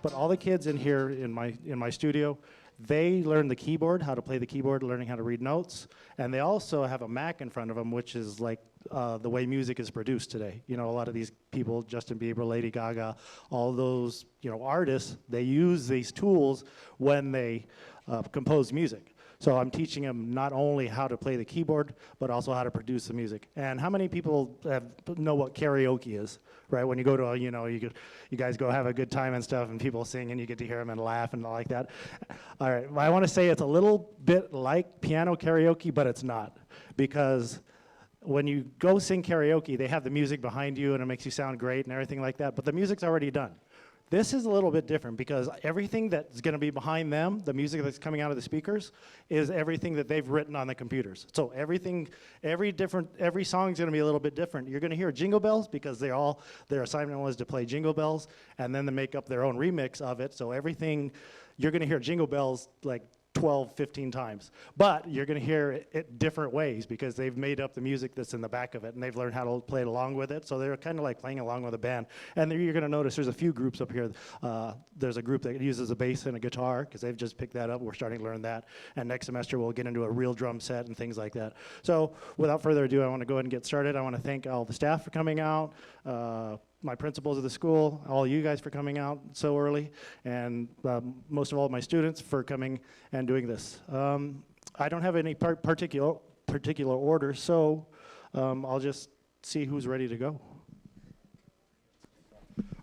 but all the kids in here in my studio, they learn the keyboard, how to play the keyboard, learning how to read notes, and they also have a Mac in front of them, which is like the way music is produced today. You know, a lot of these people, Justin Bieber, Lady Gaga, all those, you know, artists, they use these tools when they compose music. So I'm teaching them not only how to play the keyboard, but also how to produce the music. And how many people know what karaoke is, right? When you go to, you know, you guys go have a good time and stuff, and people sing, and you get to hear them and laugh and all like that. All right, I want to say it's a little bit like piano karaoke, but it's not. Because when you go sing karaoke, they have the music behind you, and it makes you sound great and everything like that, but the music's already done. This is a little bit different because everything that's going to be behind them, the music that's coming out of the speakers, is everything that they've written on the computers. So every song is going to be a little bit different. You're going to hear Jingle Bells because their assignment was to play Jingle Bells, and then to make up their own remix of it. So everything, you're going to hear Jingle Bells like 12, 15 times. But you're going to hear it different ways because they've made up the music that's in the back of it, and they've learned how to play it along with it. So they're kind of like playing along with a band. And you're going to notice there's a few groups up here. There's a group that uses a bass and a guitar because they've just picked that up. We're starting to learn that. And next semester we'll get into a real drum set and things like that. So without further ado, I want to go ahead and get started. I want to thank all the staff for coming out. My principals of the school, all you guys for coming out so early, and most of all my students for coming and doing this. I don't have any particular order, so I'll just see who's ready to go.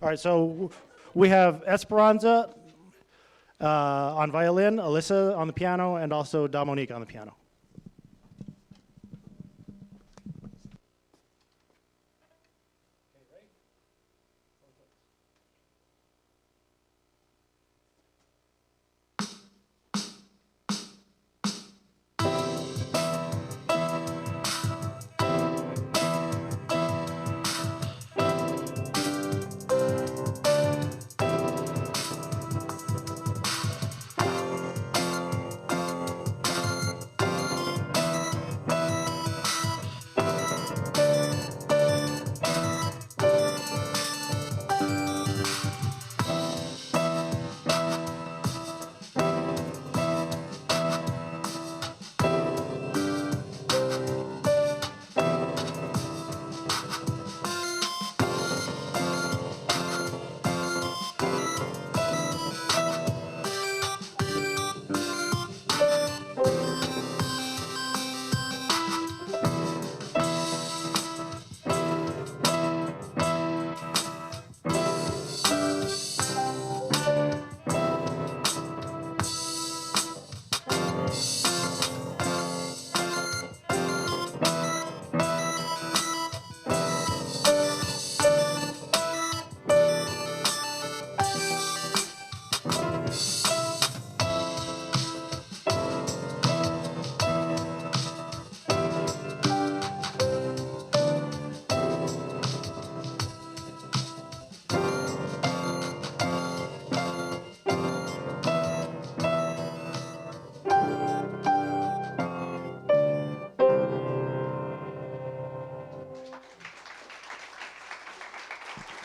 All right, so we have Esperanza on violin, Alyssa on the piano, and also Dominique on the piano.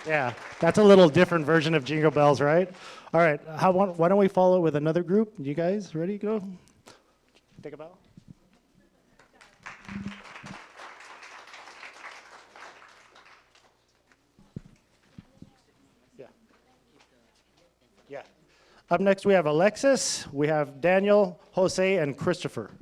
Yeah, that's a little different version of Jingle Bells, right? All right, why don't we follow with another group? You guys ready to go? Take a bow. Yeah. Yeah. Up next we have Alexis, we have Daniel, Jose, and Christopher.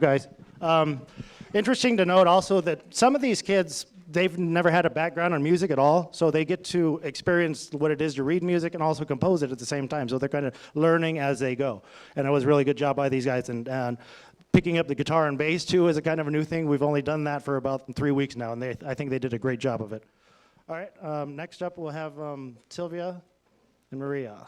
Guys. Interesting to note also that some of these kids, they've never had a background on music at all, so they get to experience what it is to read music and also compose it at the same time. So they're kind of learning as they go. And it was a really good job by these guys. And picking up the guitar and bass too is a kind of a new thing. We've only done that for about 3 weeks now, and I think they did a great job of it. All right, next up we'll have Sylvia and Maria.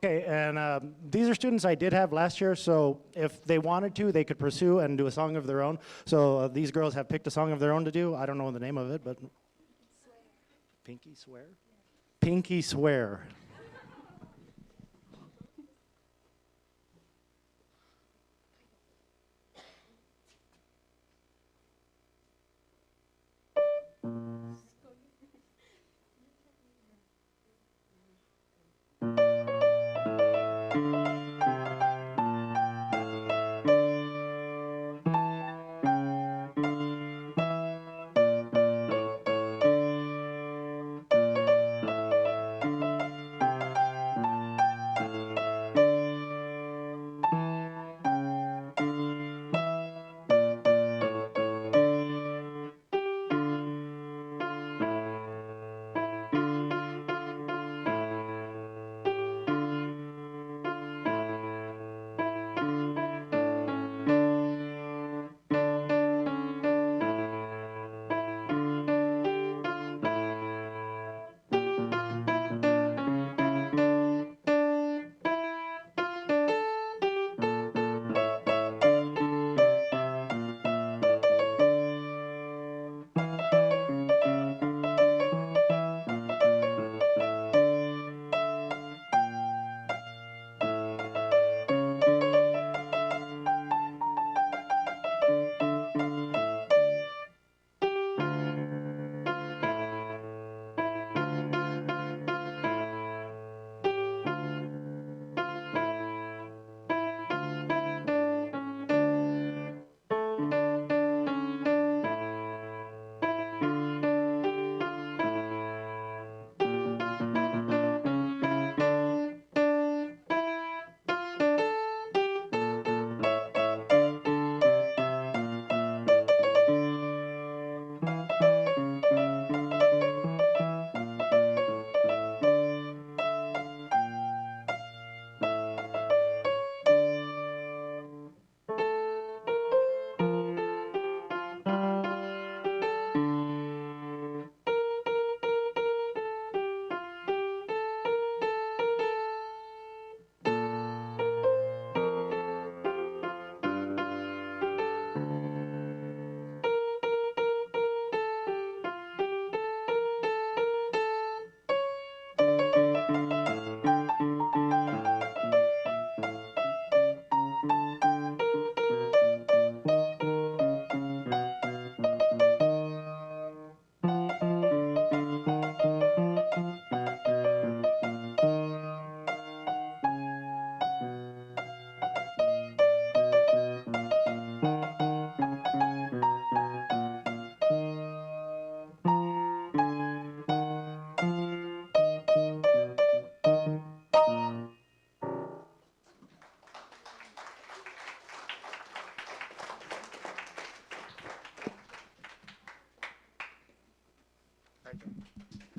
Okay, and these are students I did have last year, so if they wanted to, they could pursue and do a song of their own. So these girls have picked a song of their own to do. I don't know the name of it, but... Pinky Swear? Pinky Swear.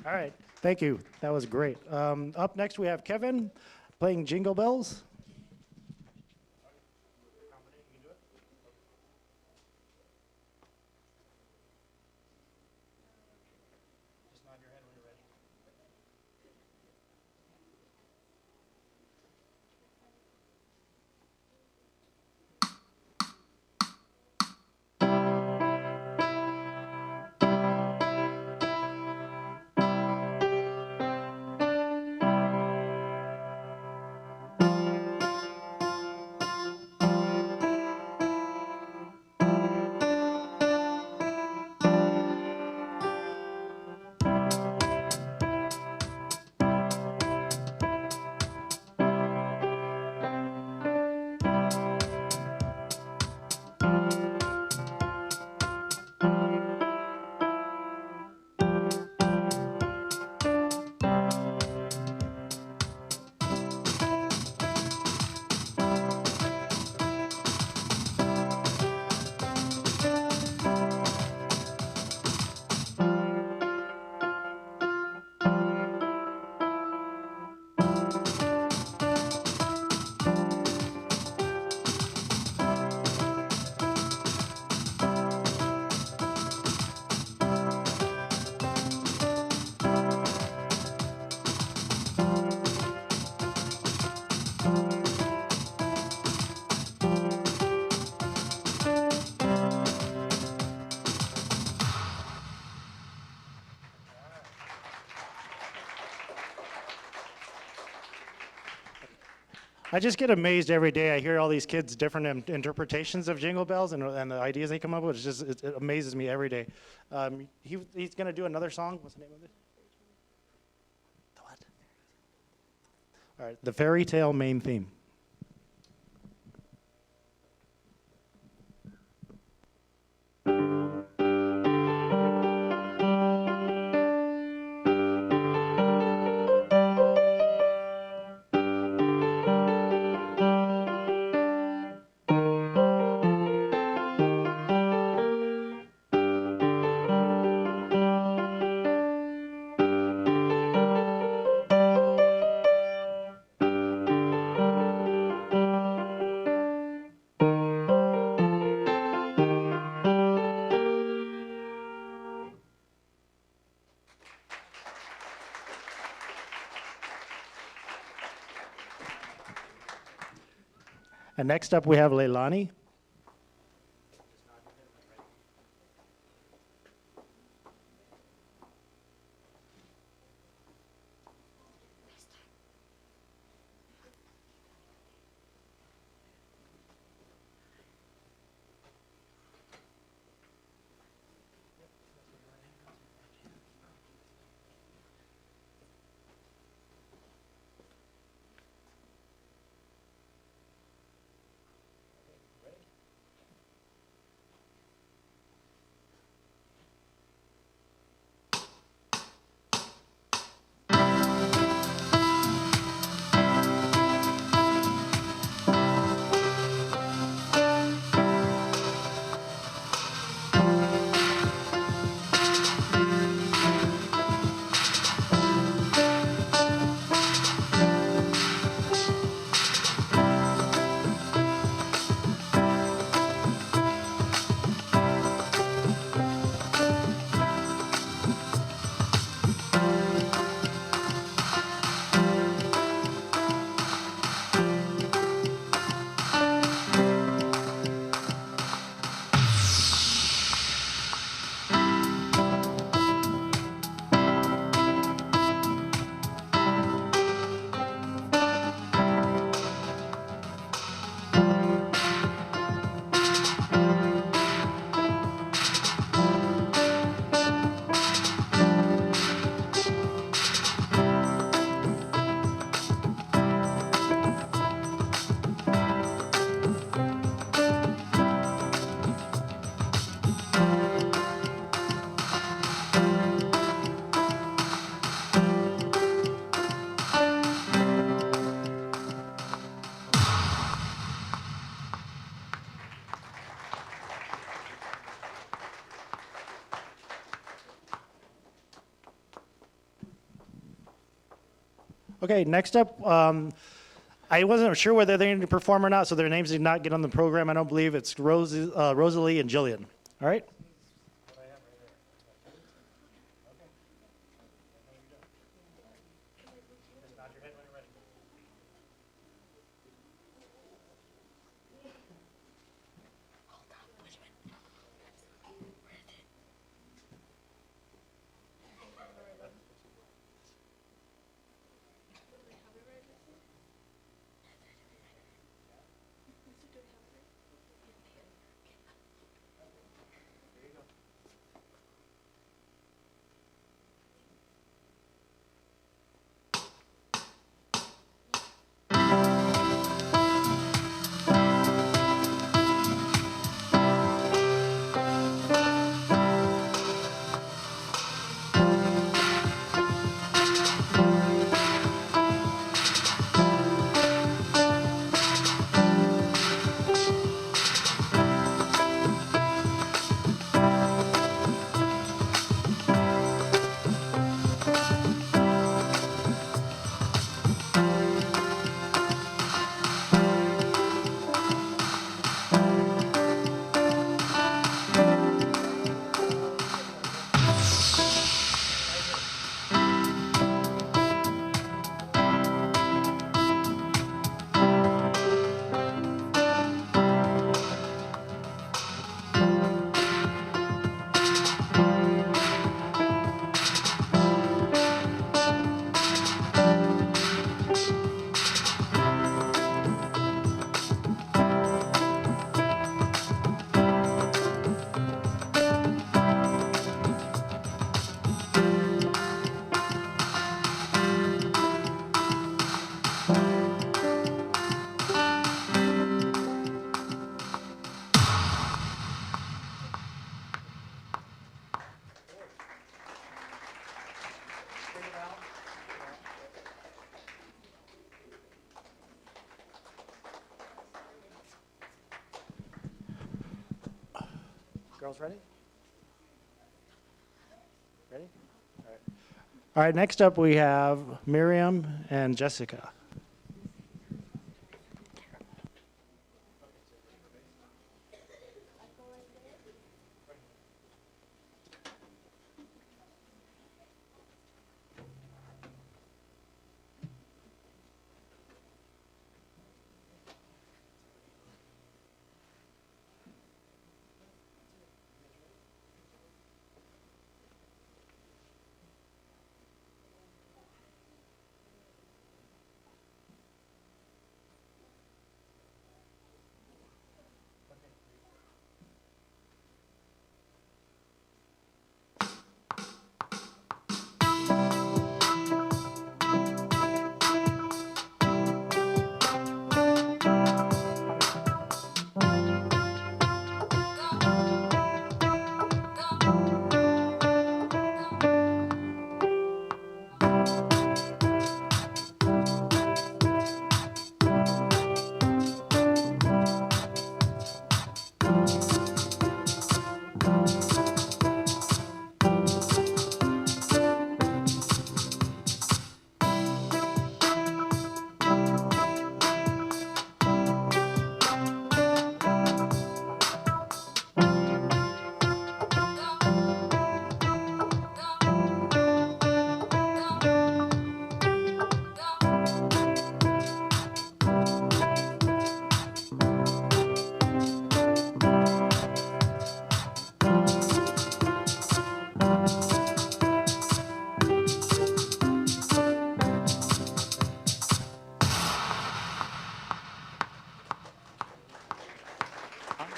All right, thank you. That was great. Up next, we have Kevin playing Jingle Bells. I just get amazed every day. I hear all these kids' different interpretations of Jingle Bells and the ideas they come up with. It amazes me every day. He's going to do another song. What's the name of it? The what? All right, the Fairy Tale main theme. And next up, we have Leilani. Okay, next up, I wasn't sure whether they're going to perform or not, so their names did not get on the program. I don't believe it's Rosalie and Jillian. All right? Girls ready? Ready? All right. All right, next up we have Miriam and Jessica.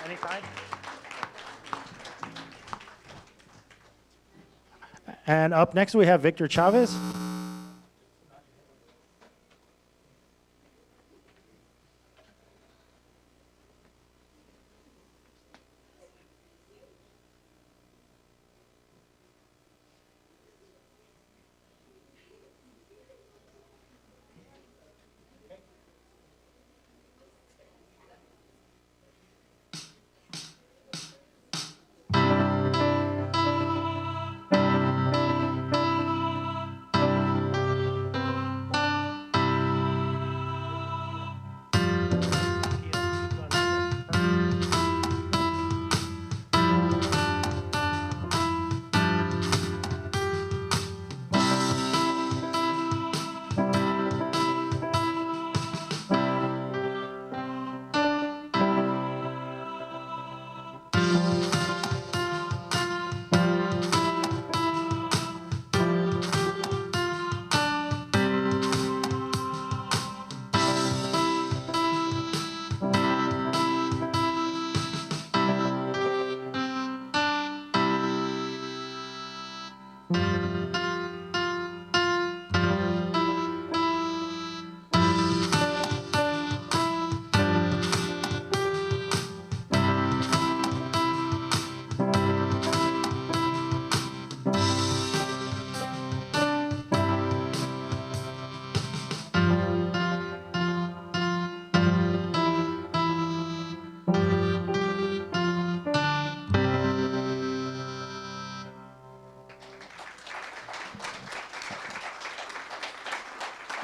Anytime. And up next we have Victor Chavez.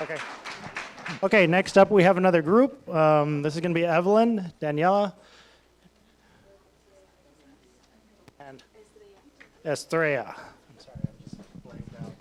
Okay. Okay, next up we have another group. This is going to be Evelyn, Daniela, and Estrella. I'm sorry, I'm just blanked out.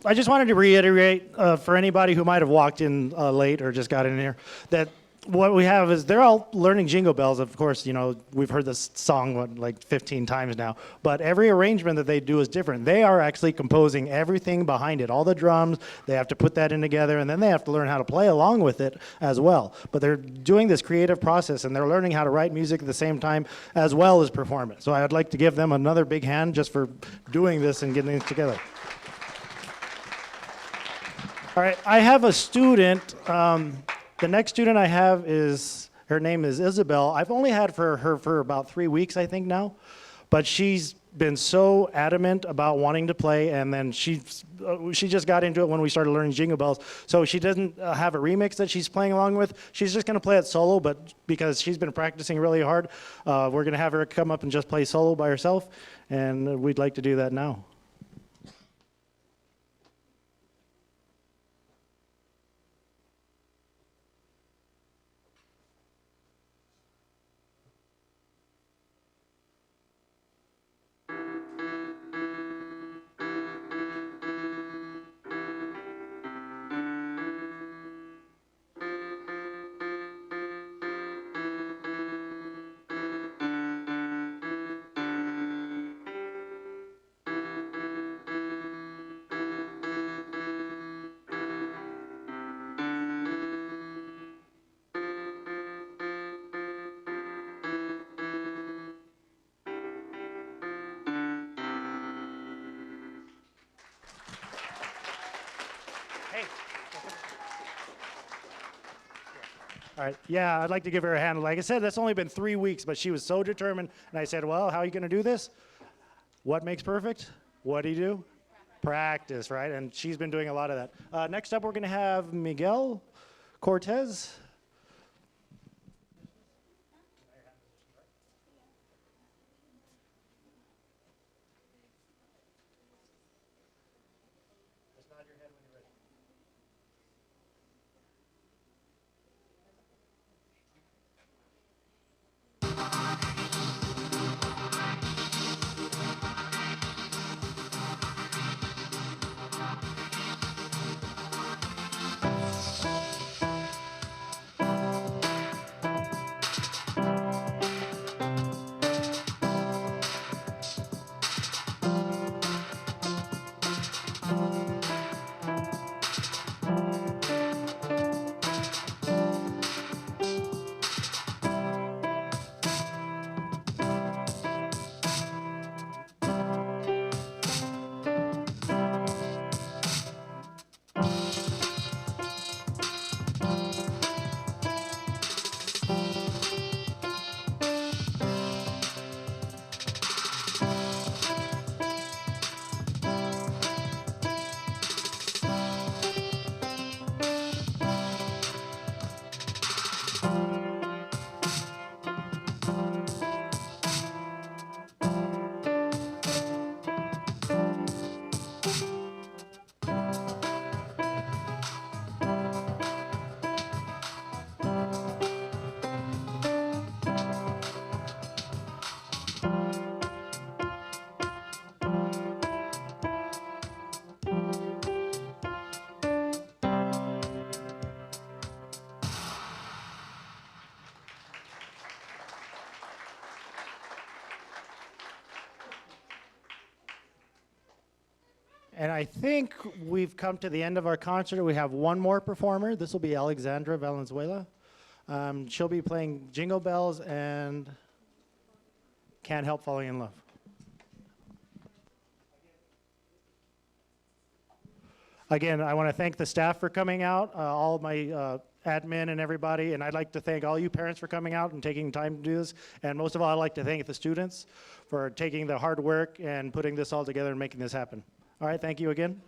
I just wanted to reiterate for anybody who might have walked in late or just got in here that what we have is they're all learning Jingle Bells. Of course, you know, we've heard this song like 15 times now, but every arrangement that they do is different. They are actually composing everything behind it, all the drums. They have to put that in together, and then they have to learn how to play along with it as well. But they're doing this creative process, and they're learning how to write music at the same time as well as perform it. So I'd like to give them another big hand just for doing this and getting it together. All right, I have a student. The next student I have her name is Isabel. I've only had her for about 3 weeks, I think now, but she's been so adamant about wanting to play, and then she just got into it when we started learning Jingle Bells. So she doesn't have a remix that she's playing along with. She's just going to play it solo, but because she's been practicing really hard, we're going to have her come up and just play solo by herself, and we'd like to do that now. All right, yeah, I'd like to give her a hand. Like I said, that's only been 3 weeks, but she was so determined. And I said, well, how are you going to do this? What makes perfect? What do you do? Practice, right? And she's been doing a lot of that. Next up, we're going to have Miguel Cortez. And I think we've come to the end of our concert. We have one more performer. This will be Alexandra Valenzuela. She'll be playing Jingle Bells and Can't Help Falling in Love. Again, I want to thank the staff for coming out, all of my admin and everybody, and I'd like to thank all you parents for coming out and taking time to do this. And most of all, I'd like to thank the students for taking the hard work and putting this all together and making this happen. All right, thank you again.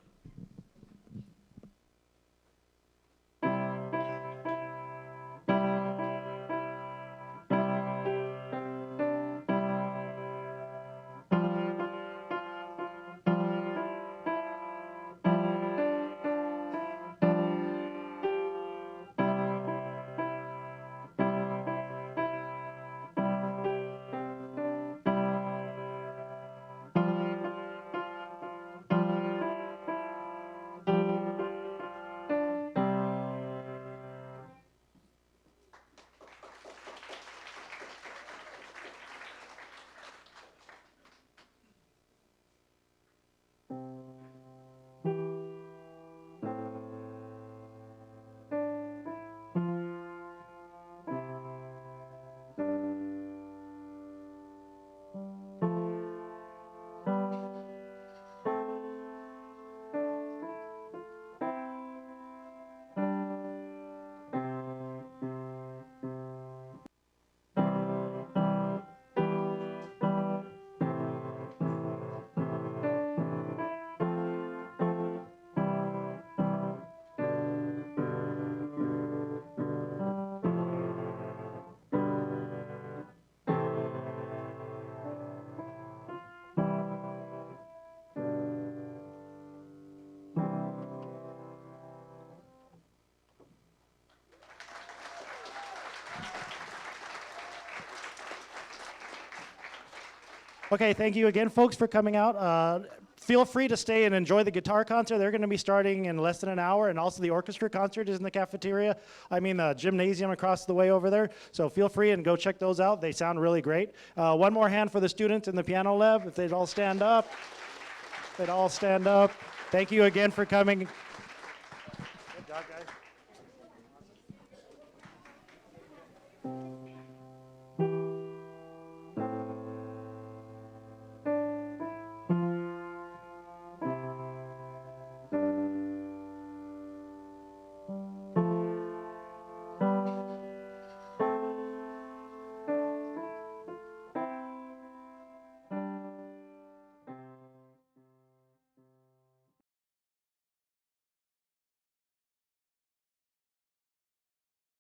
Okay, thank you again, folks, for coming out. Feel free to stay and enjoy the guitar concert. They're going to be starting in less than an hour, and also the orchestra concert is in the cafeteria. I mean, the gymnasium across the way over there. So feel free and go check those out. They sound really great. One more hand for the students in the piano lab, if they'd all stand up. If they'd all stand up. Thank you again for coming. Good job, guys.